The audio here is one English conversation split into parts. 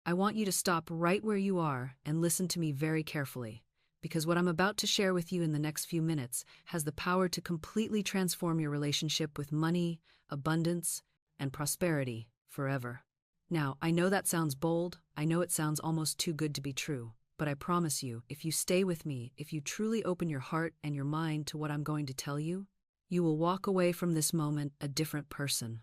I want you to stop right where you are and listen to me very carefully, because what I'm about to share with you in the next few minutes has the power to completely transform your relationship with money, abundance, and prosperity forever. Now, I know that sounds bold, I know it sounds almost too good to be true, but I promise you, if you stay with me, if you truly open your heart and your mind to what I'm going to tell you, you will walk away from this moment a different person.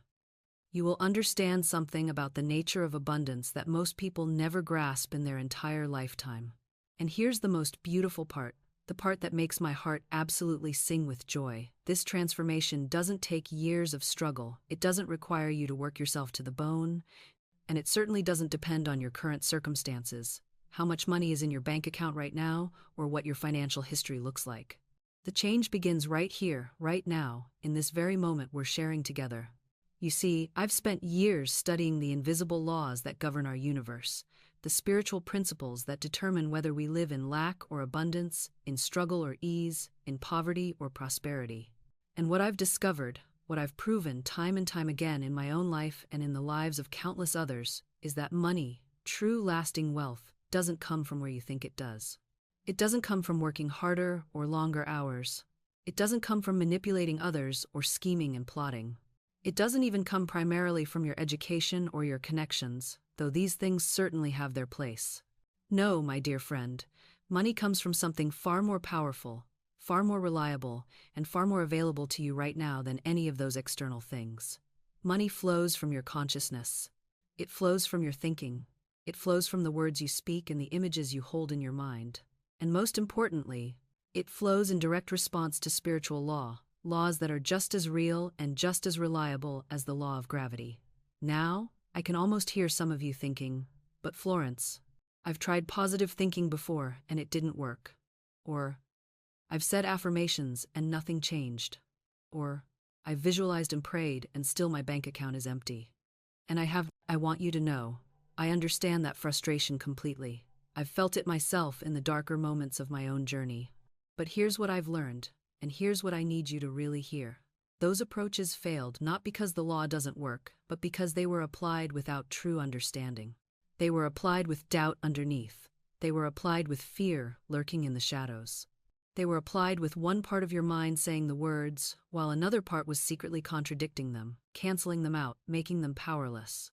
You will understand something about the nature of abundance that most people never grasp in their entire lifetime. And here's the most beautiful part, the part that makes my heart absolutely sing with joy. This transformation doesn't take years of struggle, it doesn't require you to work yourself to the bone, and it certainly doesn't depend on your current circumstances, how much money is in your bank account right now, or what your financial history looks like. The change begins right here, right now, in this very moment we're sharing together. You see, I've spent years studying the invisible laws that govern our universe, the spiritual principles that determine whether we live in lack or abundance, in struggle or ease, in poverty or prosperity. And what I've discovered, what I've proven time and time again in my own life and in the lives of countless others, is that money, true lasting wealth, doesn't come from where you think it does. It doesn't come from working harder or longer hours. It doesn't come from manipulating others or scheming and plotting. It doesn't even come primarily from your education or your connections, though these things certainly have their place. No, my dear friend, money comes from something far more powerful, far more reliable, and far more available to you right now than any of those external things. Money flows from your consciousness. It flows from your thinking. It flows from the words you speak and the images you hold in your mind. And most importantly, it flows in direct response to spiritual law, laws that are just as real and just as reliable as the law of gravity. Now, I can almost hear some of you thinking, but Florence, I've tried positive thinking before and it didn't work. Or, I've said affirmations and nothing changed. Or, I've visualized and prayed and still my bank account is empty. And I want you to know, I understand that frustration completely. I've felt it myself in the darker moments of my own journey. But here's what I've learned. And here's what I need you to really hear. Those approaches failed not because the law doesn't work, but because they were applied without true understanding. They were applied with doubt underneath. They were applied with fear lurking in the shadows. They were applied with one part of your mind saying the words, while another part was secretly contradicting them, canceling them out, making them powerless.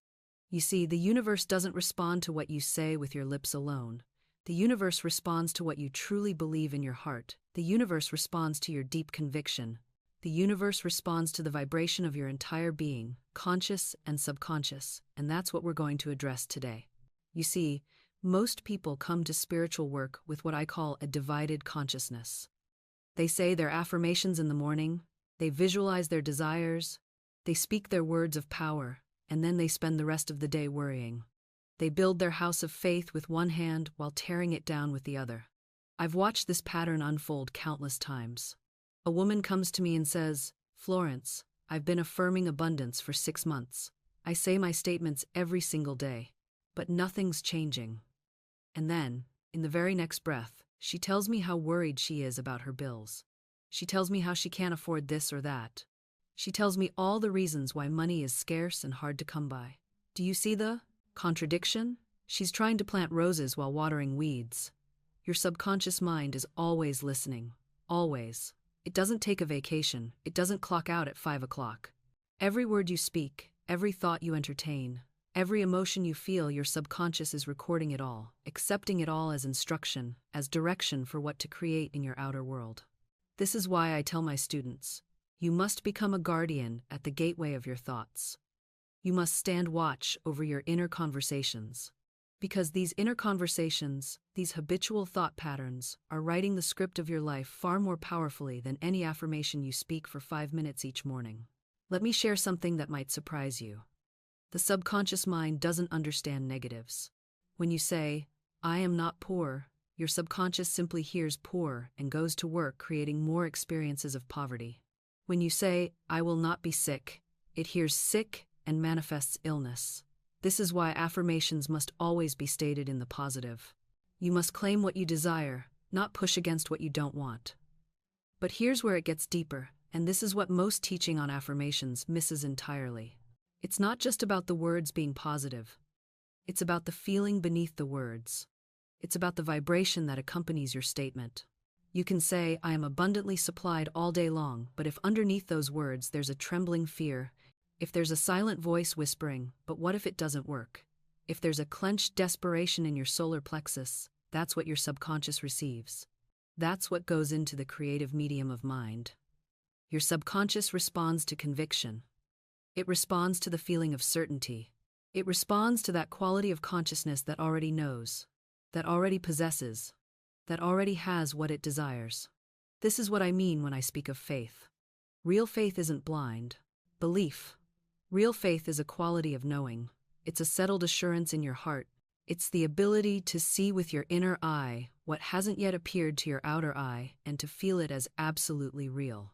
You see, the universe doesn't respond to what you say with your lips alone. The universe responds to what you truly believe in your heart. The universe responds to your deep conviction. The universe responds to the vibration of your entire being, conscious and subconscious, and that's what we're going to address today. You see, most people come to spiritual work with what I call a divided consciousness. They say their affirmations in the morning, they visualize their desires, they speak their words of power, and then they spend the rest of the day worrying. They build their house of faith with one hand while tearing it down with the other. I've watched this pattern unfold countless times. A woman comes to me and says, "Florence, I've been affirming abundance for 6 months. I say my statements every single day, but nothing's changing." And then, in the very next breath, she tells me how worried she is about her bills. She tells me how she can't afford this or that. She tells me all the reasons why money is scarce and hard to come by. Do you see the contradiction? She's trying to plant roses while watering weeds. Your subconscious mind is always listening. Always. It doesn't take a vacation. It doesn't clock out at 5 o'clock. Every word you speak, every thought you entertain, every emotion you feel, your subconscious is recording it all, accepting it all as instruction, as direction for what to create in your outer world. This is why I tell my students, you must become a guardian at the gateway of your thoughts. You must stand watch over your inner conversations. Because these inner conversations, these habitual thought patterns, are writing the script of your life far more powerfully than any affirmation you speak for 5 minutes each morning. Let me share something that might surprise you. The subconscious mind doesn't understand negatives. When you say, "I am not poor," your subconscious simply hears poor and goes to work creating more experiences of poverty. When you say, "I will not be sick," it hears sick and manifests illness. This is why affirmations must always be stated in the positive. You must claim what you desire, not push against what you don't want. But here's where it gets deeper, and this is what most teaching on affirmations misses entirely. It's not just about the words being positive. It's about the feeling beneath the words. It's about the vibration that accompanies your statement. You can say, I am abundantly supplied all day long, but if underneath those words there's a trembling fear, if there's a silent voice whispering, but what if it doesn't work? If there's a clenched desperation in your solar plexus, that's what your subconscious receives. That's what goes into the creative medium of mind. Your subconscious responds to conviction. It responds to the feeling of certainty. It responds to that quality of consciousness that already knows, that already possesses, that already has what it desires. This is what I mean when I speak of faith. Real faith isn't blind belief. Real faith is a quality of knowing. It's a settled assurance in your heart. It's the ability to see with your inner eye what hasn't yet appeared to your outer eye and to feel it as absolutely real.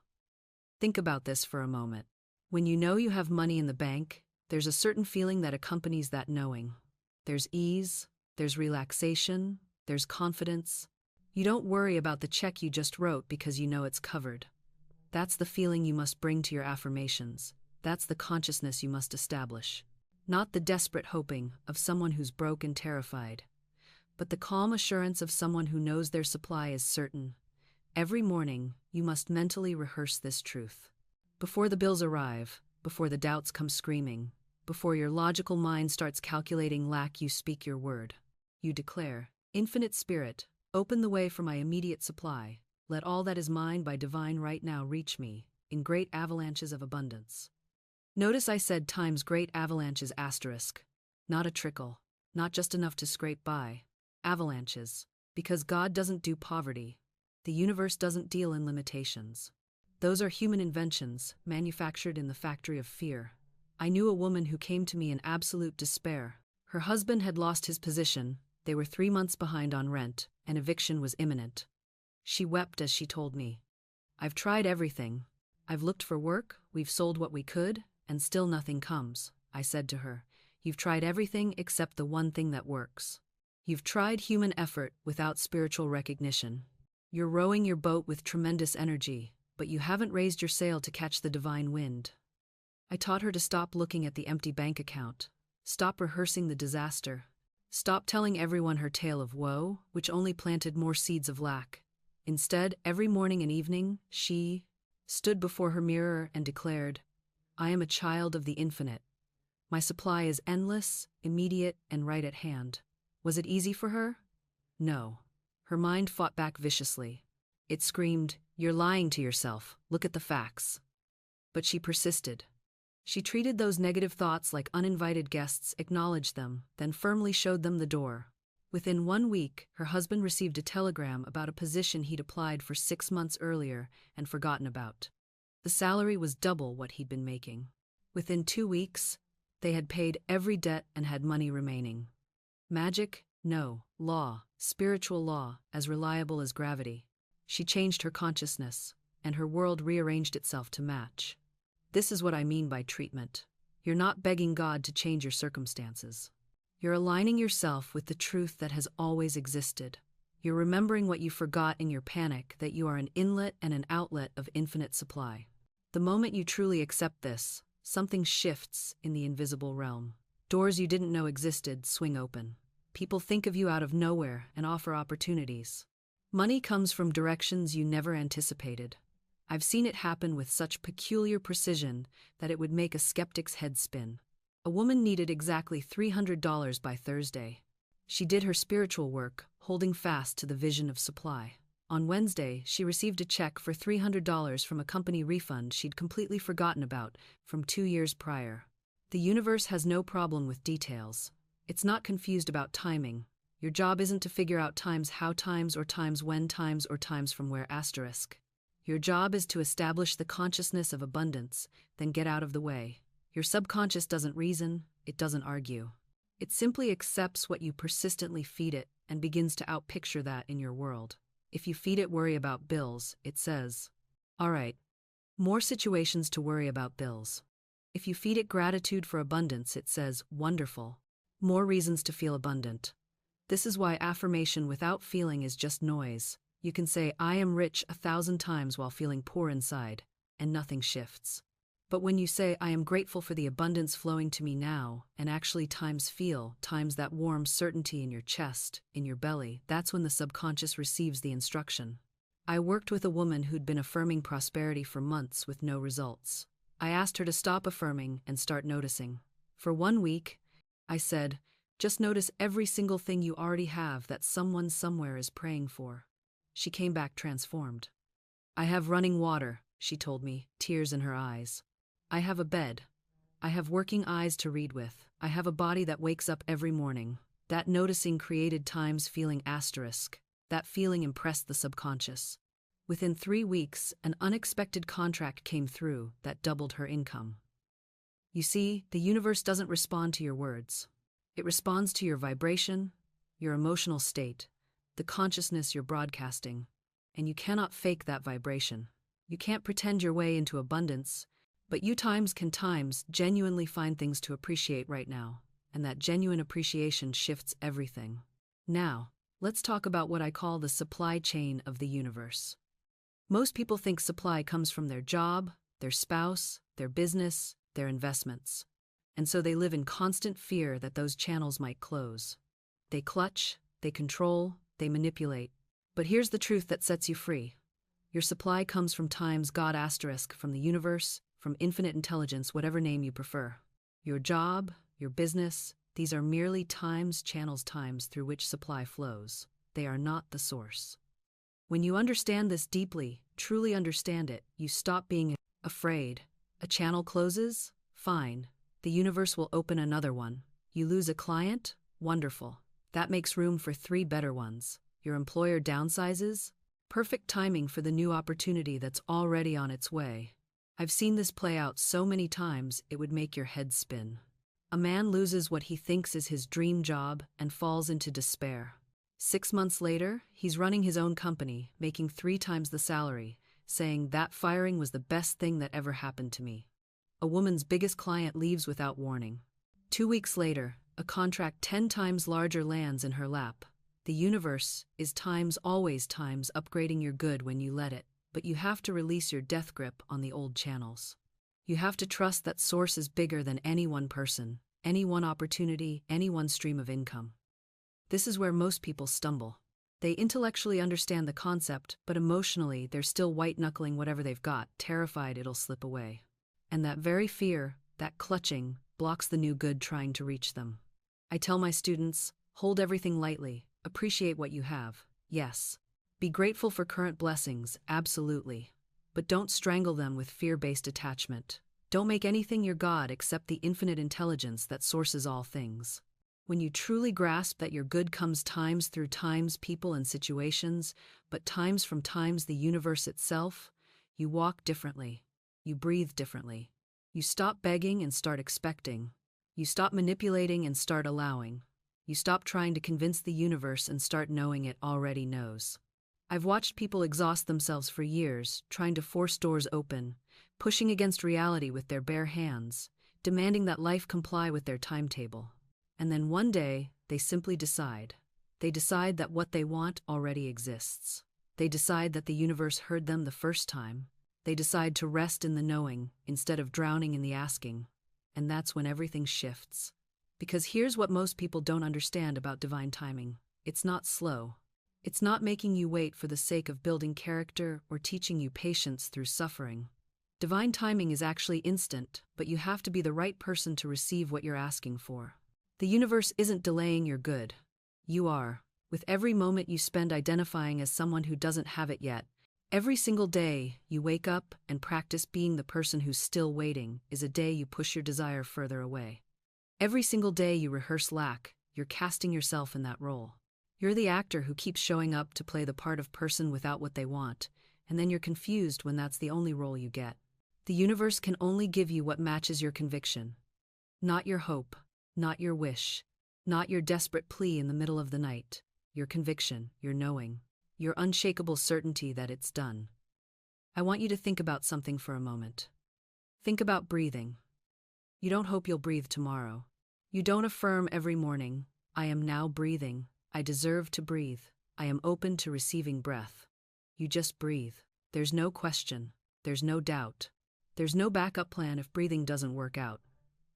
Think about this for a moment. When you know you have money in the bank, there's a certain feeling that accompanies that knowing. There's ease, there's relaxation, there's confidence. You don't worry about the check you just wrote because you know it's covered. That's the feeling you must bring to your affirmations. That's the consciousness you must establish. Not the desperate hoping of someone who's broke and terrified, but the calm assurance of someone who knows their supply is certain. Every morning, you must mentally rehearse this truth. Before the bills arrive, before the doubts come screaming, before your logical mind starts calculating lack, you speak your word. You declare, Infinite Spirit, open the way for my immediate supply. Let all that is mine by divine right now reach me, in great avalanches of abundance. Notice I said times great avalanches asterisk. Not a trickle, not just enough to scrape by. Avalanches. Because God doesn't do poverty. The universe doesn't deal in limitations. Those are human inventions, manufactured in the factory of fear. I knew a woman who came to me in absolute despair. Her husband had lost his position, they were 3 months behind on rent, and eviction was imminent. She wept as she told me, I've tried everything. I've looked for work, we've sold what we could, and still nothing comes. I said to her, You've tried everything except the one thing that works. You've tried human effort without spiritual recognition. You're rowing your boat with tremendous energy, but you haven't raised your sail to catch the divine wind. I taught her to stop looking at the empty bank account, stop rehearsing the disaster, stop telling everyone her tale of woe, which only planted more seeds of lack. Instead, every morning and evening, she stood before her mirror and declared, I am a child of the infinite. My supply is endless, immediate, and right at hand. Was it easy for her? No. Her mind fought back viciously. It screamed, You're lying to yourself. Look at the facts. But she persisted. She treated those negative thoughts like uninvited guests, acknowledged them, then firmly showed them the door. Within 1 week, her husband received a telegram about a position he'd applied for 6 months earlier and forgotten about. The salary was double what he'd been making. Within 2 weeks, they had paid every debt and had money remaining. Magic? No. Law, spiritual law, as reliable as gravity. She changed her consciousness, and her world rearranged itself to match. This is what I mean by treatment. You're not begging God to change your circumstances. You're aligning yourself with the truth that has always existed. You're remembering what you forgot in your panic, that you are an inlet and an outlet of infinite supply. The moment you truly accept this, something shifts in the invisible realm. Doors you didn't know existed swing open. People think of you out of nowhere and offer opportunities. Money comes from directions you never anticipated. I've seen it happen with such peculiar precision that it would make a skeptic's head spin. A woman needed exactly $300 by Thursday. She did her spiritual work, holding fast to the vision of supply. On Wednesday, she received a check for $300 from a company refund she'd completely forgotten about from 2 years prior. The universe has no problem with details. It's not confused about timing. Your job isn't to figure out times how times or times when times or times from where asterisk. Your job is to establish the consciousness of abundance, then get out of the way. Your subconscious doesn't reason, it doesn't argue. It simply accepts what you persistently feed it and begins to outpicture that in your world. If you feed it worry about bills, it says, all right, more situations to worry about bills. If you feed it gratitude for abundance, it says, wonderful, more reasons to feel abundant. This is why affirmation without feeling is just noise. You can say, I am rich 1,000 times while feeling poor inside, and nothing shifts. But when you say, I am grateful for the abundance flowing to me now, and actually times that warm certainty in your chest, in your belly, that's when the subconscious receives the instruction. I worked with a woman who'd been affirming prosperity for months with no results. I asked her to stop affirming and start noticing. For 1 week, I said, just notice every single thing you already have that someone somewhere is praying for. She came back transformed. I have running water, she told me, tears in her eyes. I have a bed. I have working eyes to read with. I have a body that wakes up every morning. That noticing created times feeling asterisk. That feeling impressed the subconscious. Within 3 weeks, an unexpected contract came through that doubled her income. You see, the universe doesn't respond to your words. It responds to your vibration, your emotional state, the consciousness you're broadcasting. And you cannot fake that vibration. You can't pretend your way into abundance, but you can genuinely find things to appreciate right now, and that genuine appreciation shifts everything. Now, let's talk about what I call the supply chain of the universe. Most people think supply comes from their job, their spouse, their business, their investments. And so they live in constant fear that those channels might close. They clutch, they control, they manipulate. But here's the truth that sets you free. Your supply comes from God *, from the universe, from infinite intelligence, whatever name you prefer. Your job, your business, these are merely channels through which supply flows. They are not the source. When you understand this deeply, truly understand it, you stop being afraid. A channel closes? Fine. The universe will open another one. You lose a client? Wonderful. That makes room for 3 better ones. Your employer downsizes? Perfect timing for the new opportunity that's already on its way. I've seen this play out so many times it would make your head spin. A man loses what he thinks is his dream job and falls into despair. 6 months later, he's running his own company, making 3 times the salary, saying that firing was the best thing that ever happened to me. A woman's biggest client leaves without warning. 2 weeks later, a contract 10 times larger lands in her lap. The universe is always upgrading your good when you let it, but you have to release your death grip on the old channels. You have to trust that source is bigger than any one person, any one opportunity, any one stream of income. This is where most people stumble. They intellectually understand the concept, but emotionally they're still white-knuckling whatever they've got, terrified it'll slip away. And that very fear, that clutching, blocks the new good trying to reach them. I tell my students, hold everything lightly, appreciate what you have, yes. Be grateful for current blessings, absolutely. But don't strangle them with fear-based attachment. Don't make anything your God except the infinite intelligence that sources all things. When you truly grasp that your good comes through people and situations, but from the universe itself, you walk differently. You breathe differently. You stop begging and start expecting. You stop manipulating and start allowing. You stop trying to convince the universe and start knowing it already knows. I've watched people exhaust themselves for years, trying to force doors open, pushing against reality with their bare hands, demanding that life comply with their timetable. And then one day, they simply decide. They decide that what they want already exists. They decide that the universe heard them the first time. They decide to rest in the knowing instead of drowning in the asking. And that's when everything shifts. Because here's what most people don't understand about divine timing. It's not slow. It's not making you wait for the sake of building character or teaching you patience through suffering. Divine timing is actually instant, but you have to be the right person to receive what you're asking for. The universe isn't delaying your good. You are. With every moment you spend identifying as someone who doesn't have it yet, every single day you wake up and practice being the person who's still waiting is a day you push your desire further away. Every single day you rehearse lack, you're casting yourself in that role. You're the actor who keeps showing up to play the part of person without what they want, and then you're confused when that's the only role you get. The universe can only give you what matches your conviction. Not your hope, not your wish, not your desperate plea in the middle of the night. Your conviction, your knowing, your unshakable certainty that it's done. I want you to think about something for a moment. Think about breathing. You don't hope you'll breathe tomorrow. You don't affirm every morning, I am now breathing, I deserve to breathe, I am open to receiving breath. You just breathe. There's no question, there's no doubt. There's no backup plan if breathing doesn't work out.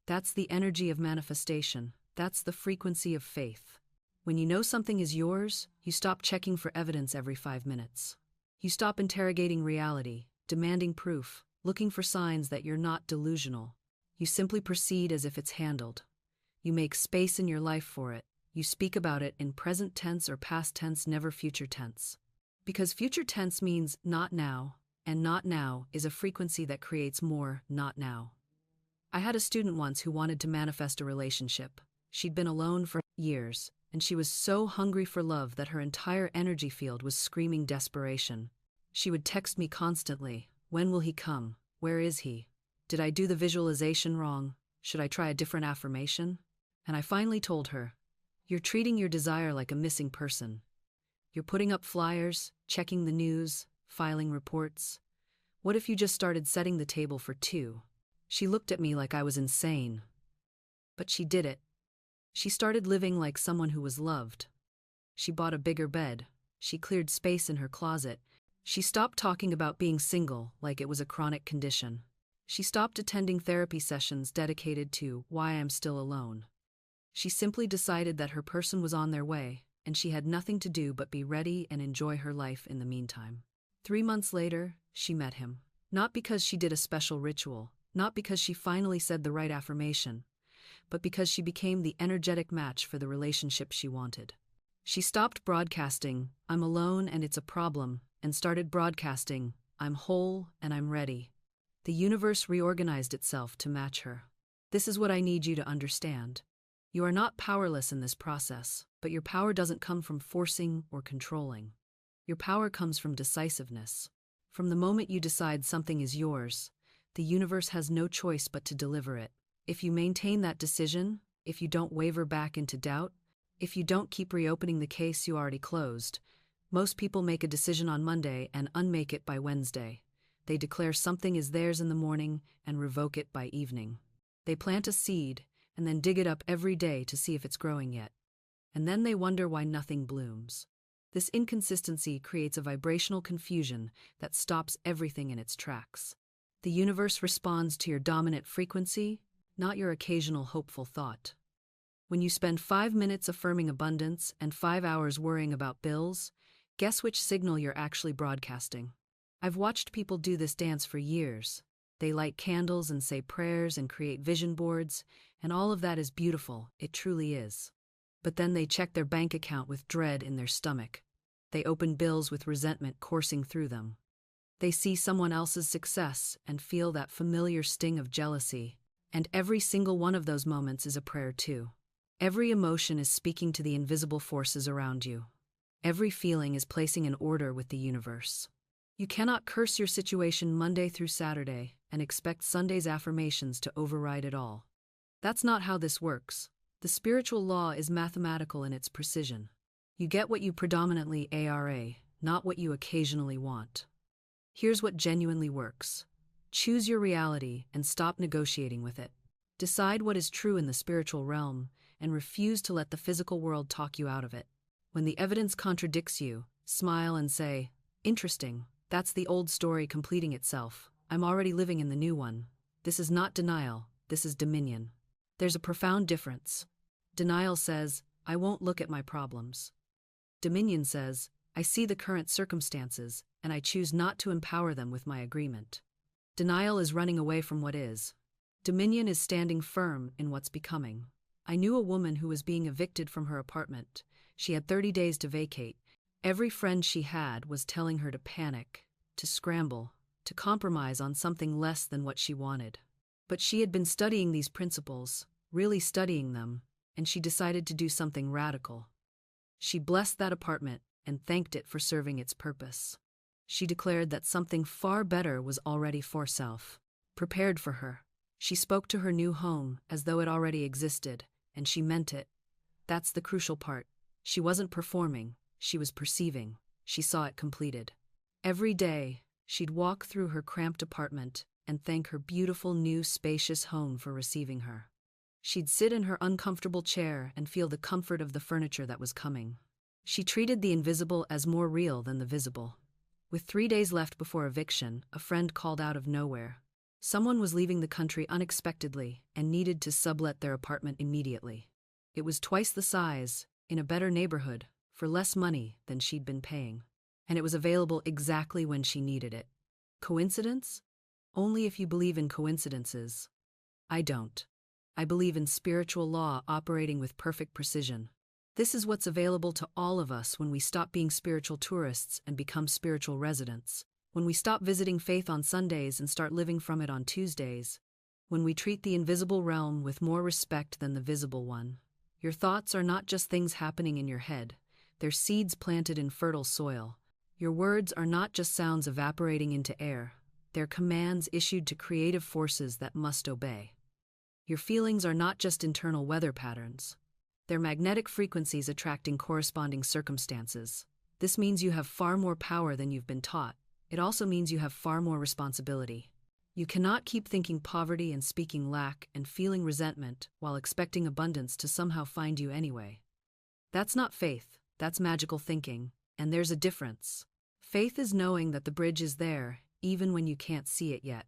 That's the energy of manifestation. That's the frequency of faith. When you know something is yours, you stop checking for evidence every 5 minutes. You stop interrogating reality, demanding proof, looking for signs that you're not delusional. You simply proceed as if it's handled. You make space in your life for it. You speak about it in present tense or past tense, never future tense. Because future tense means not now, and not now is a frequency that creates more not now. I had a student once who wanted to manifest a relationship. She'd been alone for years, and she was so hungry for love that her entire energy field was screaming desperation. She would text me constantly, "When will he come? Where is he? Did I do the visualization wrong? Should I try a different affirmation?" And I finally told her, "You're treating your desire like a missing person. You're putting up flyers, checking the news, filing reports. What if you just started setting the table for two?" She looked at me like I was insane. But she did it. She started living like someone who was loved. She bought a bigger bed. She cleared space in her closet. She stopped talking about being single like it was a chronic condition. She stopped attending therapy sessions dedicated to why I'm still alone. She simply decided that her person was on their way, and she had nothing to do but be ready and enjoy her life in the meantime. 3 months later, she met him. Not because she did a special ritual, not because she finally said the right affirmation, but because she became the energetic match for the relationship she wanted. She stopped broadcasting, "I'm alone and it's a problem," and started broadcasting, "I'm whole and I'm ready." The universe reorganized itself to match her. This is what I need you to understand. You are not powerless in this process, but your power doesn't come from forcing or controlling. Your power comes from decisiveness. From the moment you decide something is yours, the universe has no choice but to deliver it. If you maintain that decision, if you don't waver back into doubt, if you don't keep reopening the case you already closed, most people make a decision on Monday and unmake it by Wednesday. They declare something is theirs in the morning and revoke it by evening. They plant a seed and then dig it up every day to see if it's growing yet. And then they wonder why nothing blooms. This inconsistency creates a vibrational confusion that stops everything in its tracks. The universe responds to your dominant frequency, not your occasional hopeful thought. When you spend 5 minutes affirming abundance and 5 hours worrying about bills, guess which signal you're actually broadcasting? I've watched people do this dance for years. They light candles and say prayers and create vision boards, and all of that is beautiful, it truly is. But then they check their bank account with dread in their stomach. They open bills with resentment coursing through them. They see someone else's success and feel that familiar sting of jealousy, and every single one of those moments is a prayer too. Every emotion is speaking to the invisible forces around you. Every feeling is placing an order with the universe. You cannot curse your situation Monday through Saturday and expect Sunday's affirmations to override it all. That's not how this works. The spiritual law is mathematical in its precision. You get what you predominantly ARA, not what you occasionally want. Here's what genuinely works. Choose your reality and stop negotiating with it. Decide what is true in the spiritual realm and refuse to let the physical world talk you out of it. When the evidence contradicts you, smile and say, "Interesting, that's the old story completing itself. I'm already living in the new one." This is not denial, this is dominion. There's a profound difference. Denial says, "I won't look at my problems." Dominion says, "I see the current circumstances, and I choose not to empower them with my agreement." Denial is running away from what is. Dominion is standing firm in what's becoming. I knew a woman who was being evicted from her apartment. She had 30 days to vacate. Every friend she had was telling her to panic, to scramble, to compromise on something less than what she wanted. But she had been studying these principles, really studying them, and she decided to do something radical. She blessed that apartment and thanked it for serving its purpose. She declared that something far better was already for self, prepared for her. She spoke to her new home as though it already existed, and she meant it. That's the crucial part. She wasn't performing, she was perceiving. She saw it completed. Every day, she'd walk through her cramped apartment and thank her beautiful new spacious home for receiving her. She'd sit in her uncomfortable chair and feel the comfort of the furniture that was coming. She treated the invisible as more real than the visible. With 3 days left before eviction, a friend called out of nowhere. Someone was leaving the country unexpectedly and needed to sublet their apartment immediately. It was twice the size, in a better neighborhood, for less money than she'd been paying. And it was available exactly when she needed it. Coincidence? Only if you believe in coincidences. I don't. I believe in spiritual law operating with perfect precision. This is what's available to all of us when we stop being spiritual tourists and become spiritual residents. When we stop visiting faith on Sundays and start living from it on Tuesdays. When we treat the invisible realm with more respect than the visible one. Your thoughts are not just things happening in your head. They're seeds planted in fertile soil. Your words are not just sounds evaporating into air. They're commands issued to creative forces that must obey. Your feelings are not just internal weather patterns. They're magnetic frequencies attracting corresponding circumstances. This means you have far more power than you've been taught. It also means you have far more responsibility. You cannot keep thinking poverty and speaking lack and feeling resentment while expecting abundance to somehow find you anyway. That's not faith, that's magical thinking, and there's a difference. Faith is knowing that the bridge is there, even when you can't see it yet.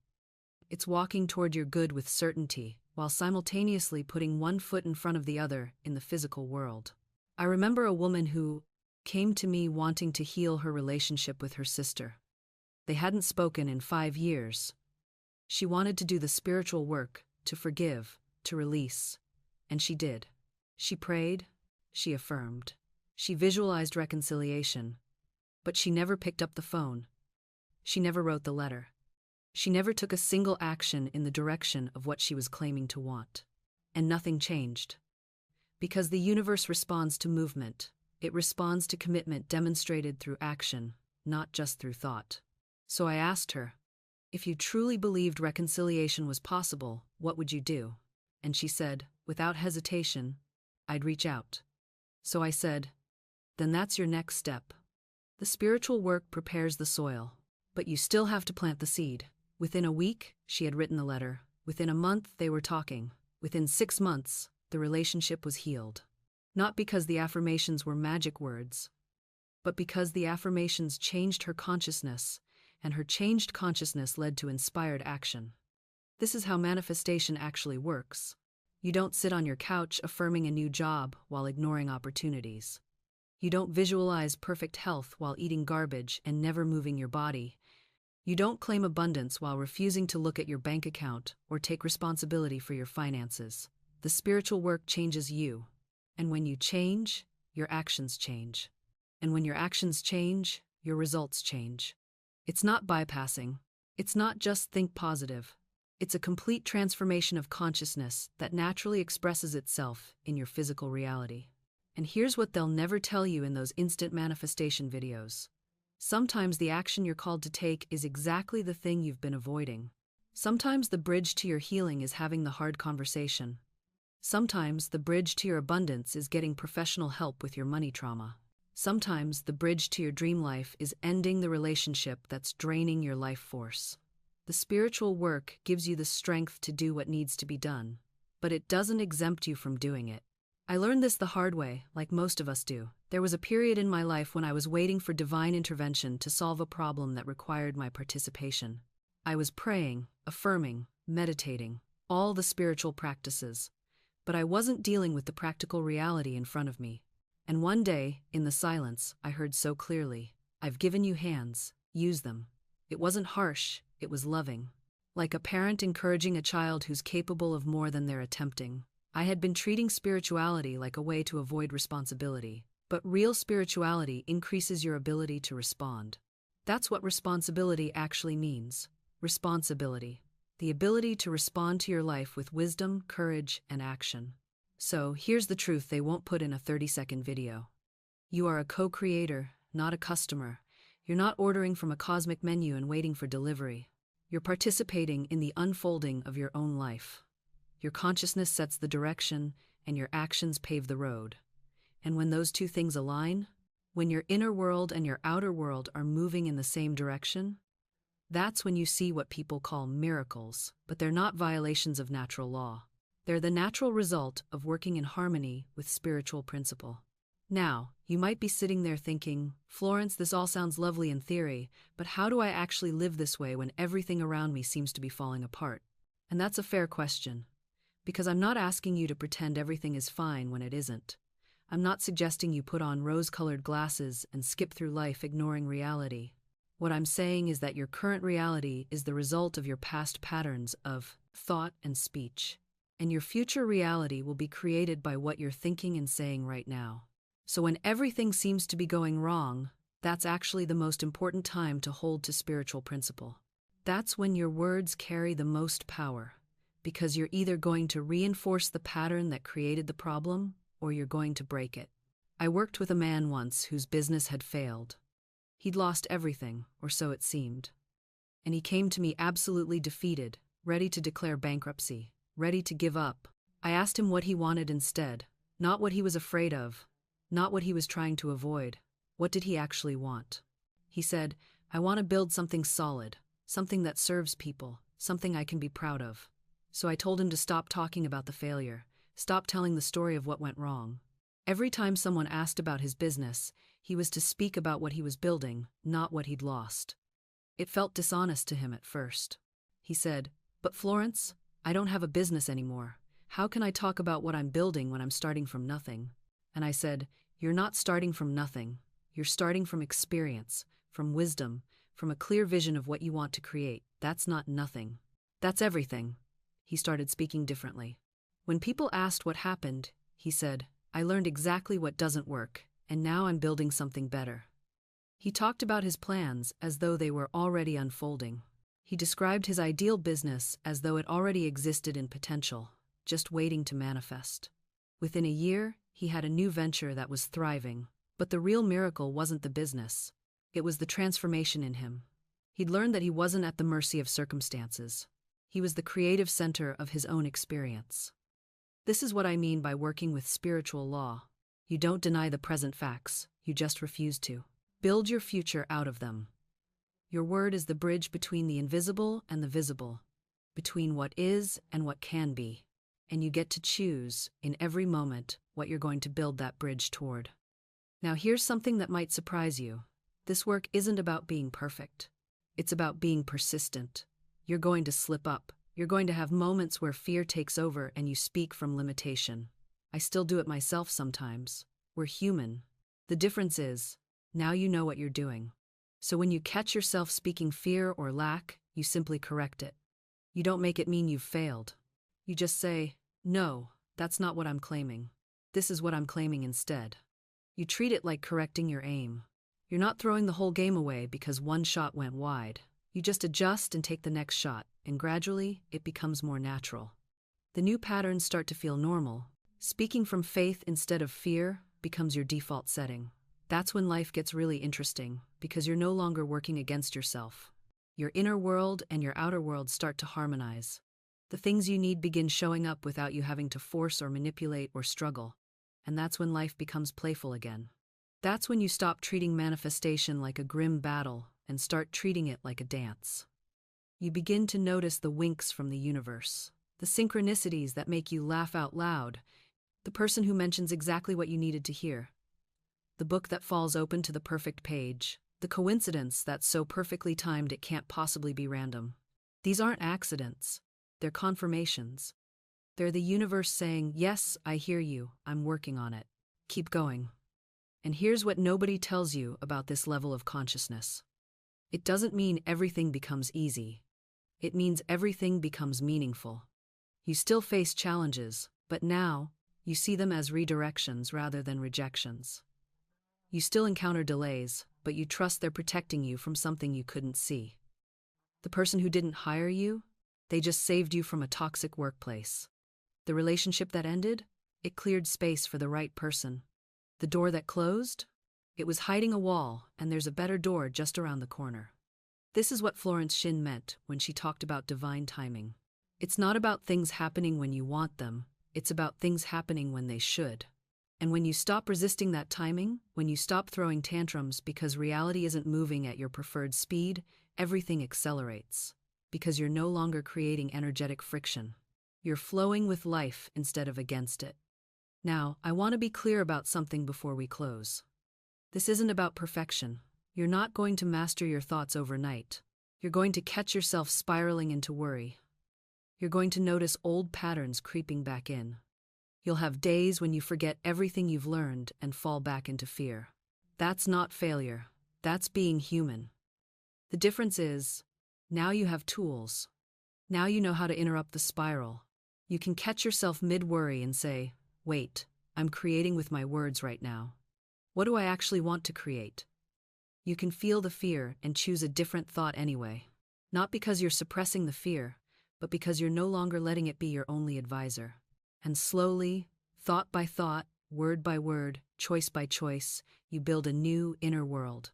It's walking toward your good with certainty, while simultaneously putting one foot in front of the other in the physical world. I remember a woman who came to me wanting to heal her relationship with her sister. They hadn't spoken in 5 years. She wanted to do the spiritual work, to forgive, to release. And she did. She prayed, she affirmed, she visualized reconciliation. But she never picked up the phone. She never wrote the letter. She never took a single action in the direction of what she was claiming to want. And nothing changed. Because the universe responds to movement. It responds to commitment demonstrated through action, not just through thought. So I asked her, if you truly believed reconciliation was possible, what would you do? And she said, without hesitation, I'd reach out. So I said, then that's your next step. The spiritual work prepares the soil, but you still have to plant the seed. Within a week, she had written the letter. Within a month, they were talking. Within 6 months, the relationship was healed. Not because the affirmations were magic words, but because the affirmations changed her consciousness, and her changed consciousness led to inspired action. This is how manifestation actually works. You don't sit on your couch affirming a new job while ignoring opportunities. You don't visualize perfect health while eating garbage and never moving your body. You don't claim abundance while refusing to look at your bank account or take responsibility for your finances. The spiritual work changes you. And when you change, your actions change. And when your actions change, your results change. It's not bypassing. It's not just think positive. It's a complete transformation of consciousness that naturally expresses itself in your physical reality. And here's what they'll never tell you in those instant manifestation videos. Sometimes the action you're called to take is exactly the thing you've been avoiding. Sometimes the bridge to your healing is having the hard conversation. Sometimes the bridge to your abundance is getting professional help with your money trauma. Sometimes the bridge to your dream life is ending the relationship that's draining your life force. The spiritual work gives you the strength to do what needs to be done, but it doesn't exempt you from doing it. I learned this the hard way, like most of us do. There was a period in my life when I was waiting for divine intervention to solve a problem that required my participation. I was praying, affirming, meditating, all the spiritual practices, but I wasn't dealing with the practical reality in front of me. And one day, in the silence, I heard so clearly, I've given you hands, use them. It wasn't harsh, it was loving. Like a parent encouraging a child who's capable of more than they're attempting. I had been treating spirituality like a way to avoid responsibility, but real spirituality increases your ability to respond. That's what responsibility actually means. Responsibility. The ability to respond to your life with wisdom, courage, and action. So, here's the truth they won't put in a 30-second video. You are a co-creator, not a customer. You're not ordering from a cosmic menu and waiting for delivery. You're participating in the unfolding of your own life. Your consciousness sets the direction, and your actions pave the road. And when those two things align, when your inner world and your outer world are moving in the same direction, that's when you see what people call miracles, but they're not violations of natural law. They're the natural result of working in harmony with spiritual principle. Now, You might be sitting there thinking, Florence, this all sounds lovely in theory, but how do I actually live this way when everything around me seems to be falling apart? And that's a fair question. Because I'm not asking you to pretend everything is fine when it isn't. I'm not suggesting you put on rose-colored glasses and skip through life ignoring reality. What I'm saying is that your current reality is the result of your past patterns of thought and speech. And your future reality will be created by what you're thinking and saying right now. So when everything seems to be going wrong, that's actually the most important time to hold to spiritual principle. That's when your words carry the most power, because you're either going to reinforce the pattern that created the problem, or you're going to break it. I worked with a man once whose business had failed. He'd lost everything, or so it seemed. And he came to me absolutely defeated, ready to declare bankruptcy, ready to give up. I asked him what he wanted instead, not what he was afraid of, not what he was trying to avoid. What did he actually want? He said, I want to build something solid, something that serves people, something I can be proud of. So I told him to stop talking about the failure, stop telling the story of what went wrong. Every time someone asked about his business, he was to speak about what he was building, not what he'd lost. It felt dishonest to him at first. He said, but Florence, I don't have a business anymore. How can I talk about what I'm building when I'm starting from nothing? And I said, you're not starting from nothing. You're starting from experience, from wisdom, from a clear vision of what you want to create. That's not nothing. That's everything. He started speaking differently. When people asked what happened, he said, I learned exactly what doesn't work, and now I'm building something better. He talked about his plans as though they were already unfolding. He described his ideal business as though it already existed in potential, just waiting to manifest. Within a year, he had a new venture that was thriving, but the real miracle wasn't the business. It was the transformation in him. He'd learned that he wasn't at the mercy of circumstances. He was the creative center of his own experience. This is what I mean by working with spiritual law. You don't deny the present facts, you just refuse to. Build your future out of them. Your word is the bridge between the invisible and the visible, between what is and what can be. And you get to choose, in every moment, what you're going to build that bridge toward. Now here's something that might surprise you. This work isn't about being perfect. It's about being persistent. You're going to slip up. You're going to have moments where fear takes over and you speak from limitation. I still do it myself sometimes. We're human. The difference is, now you know what you're doing. So when you catch yourself speaking fear or lack, you simply correct it. You don't make it mean you've failed. You just say, no, that's not what I'm claiming. This is what I'm claiming instead. You treat it like correcting your aim. You're not throwing the whole game away because one shot went wide. You just adjust and take the next shot, and gradually, it becomes more natural. The new patterns start to feel normal. Speaking from faith instead of fear becomes your default setting. That's when life gets really interesting, because you're no longer working against yourself. Your inner world and your outer world start to harmonize. The things you need begin showing up without you having to force or manipulate or struggle. And that's when life becomes playful again. That's when you stop treating manifestation like a grim battle and start treating it like a dance. You begin to notice the winks from the universe, the synchronicities that make you laugh out loud, the person who mentions exactly what you needed to hear, the book that falls open to the perfect page, the coincidence that's so perfectly timed it can't possibly be random. These aren't accidents. They're confirmations. They're the universe saying, yes, I hear you, I'm working on it. Keep going. And here's what nobody tells you about this level of consciousness. It doesn't mean everything becomes easy. It means everything becomes meaningful. You still face challenges, but now, you see them as redirections rather than rejections. You still encounter delays, but you trust they're protecting you from something you couldn't see. The person who didn't hire you, they just saved you from a toxic workplace. The relationship that ended, it cleared space for the right person. The door that closed, it was hiding a wall, and there's a better door just around the corner. This is what Florence Scovel meant when she talked about divine timing. It's not about things happening when you want them, it's about things happening when they should. And when you stop resisting that timing, when you stop throwing tantrums because reality isn't moving at your preferred speed, everything accelerates. Because you're no longer creating energetic friction. You're flowing with life instead of against it. Now, I want to be clear about something before we close. This isn't about perfection. You're not going to master your thoughts overnight. You're going to catch yourself spiraling into worry. You're going to notice old patterns creeping back in. You'll have days when you forget everything you've learned and fall back into fear. That's not failure. That's being human. The difference is, now you have tools. Now you know how to interrupt the spiral. You can catch yourself mid-worry and say, wait, I'm creating with my words right now. What do I actually want to create? You can feel the fear and choose a different thought anyway. Not because you're suppressing the fear, but because you're no longer letting it be your only advisor. And slowly, thought by thought, word by word, choice by choice, you build a new inner world.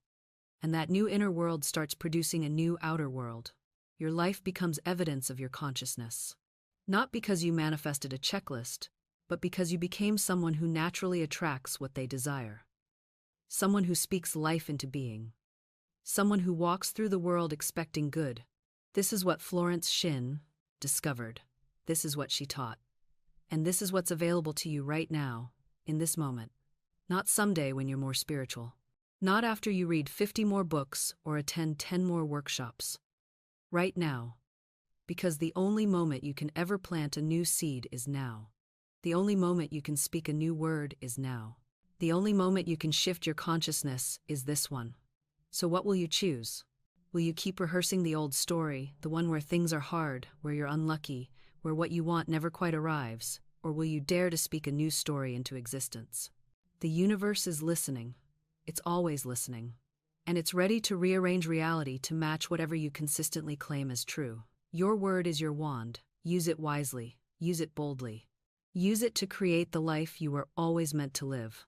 And that new inner world starts producing a new outer world. Your life becomes evidence of your consciousness. Not because you manifested a checklist, but because you became someone who naturally attracts what they desire. Someone who speaks life into being. Someone who walks through the world expecting good. This is what Florence Scovel discovered. This is what she taught. And this is what's available to you right now, in this moment. Not someday when you're more spiritual. Not after you read 50 more books or attend 10 more workshops. Right now. Because the only moment you can ever plant a new seed is now. The only moment you can speak a new word is now. The only moment you can shift your consciousness is this one. So what will you choose? Will you keep rehearsing the old story, the one where things are hard, where you're unlucky, where what you want never quite arrives? Or will you dare to speak a new story into existence? The universe is listening. It's always listening. And it's ready to rearrange reality to match whatever you consistently claim as true. Your word is your wand. Use it wisely. Use it boldly. Use it to create the life you were always meant to live.